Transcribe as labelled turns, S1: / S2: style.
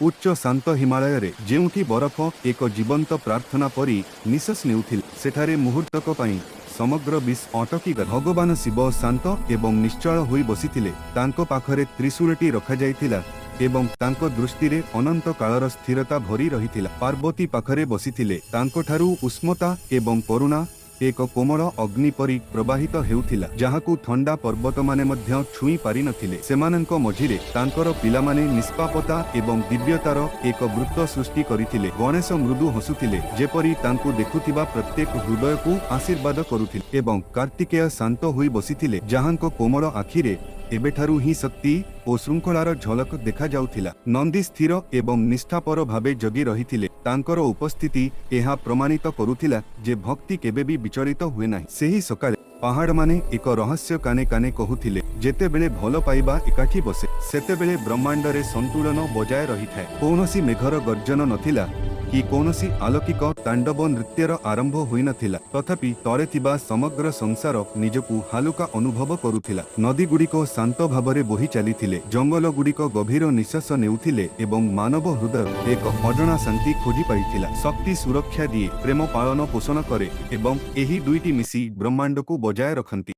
S1: उच्च शांत हिमालय रे जेउठी बरफ एक जीवंत प्रार्थना परी निश्वास नेउथिले सेठारे मुहूर्तक पई समग्र विश्व अटकी गला। भगवान शिव शांत एवं निश्चल होई बसिथिले। तांको पाखरे त्रिशूलटी रखा जाइथिला एवं तांको दृष्टि रे अनंत कालर स्थिरता भरी रहिथिला। पार्वती पाखरे बसिथिले। तांको ठारू उष्मता एवं करुणा एक कोमल अग्नि परी प्रवाहित हेउथिला, जहाकू ठंडा पर्वत माने मध्य छुई पारि नथिले। सेमानंको मझिरे तांकर पिलामाने निष्पापता एवं दिव्यतार एक वृत्त सृष्टि करिथिले। गणेश मृदु हसुथिले, जेपरी तांकू देखुथिबा प्रत्येक हृदयकू आशीर्वाद करुथिले एवं कार्तिकेय शांत होई बसिथिले, जहांको कोमल आखिरे एबेठारू ही शक्ति और श्रृंखलार झलक देखा जाउथिला। नंदी स्थिर एवं निष्ठापर भावे जगी रहिथिले। तांकर उपस्थिति एहा प्रमाणित करुथिला जे भक्ति केबे भी विचलित हुए नाही। सेही सकाळे पहाड़ माने एक रहस्य काने काने कहूथिले, जेतेबेले भल पाइबा एकाठी बसे सेतेबेले ब्रह्मांड रे संतुलन बजाय रहिथाय। कौनसी मेघर गर्जन नथिला कि कौनसी आलोकिक तांडव नृत्यर आरंभ होई नथिला, तथापि तळे थिबा समग्र संसार निजकू हालुका अनुभव करुथिला। नदी गुड़िक शांत भावरे बोही चलीथिले, जंगल गुड़िक गभीर निश्वास नेउथिले एवं मानव हृदय एक अजଣା शांति खोजी पाइथिला। शक्ति सुरक्षा दिए, प्रेम पालन पोषण करे एवं एही दुईटी मिसी ब्रह्मांड को बजाय रखंती।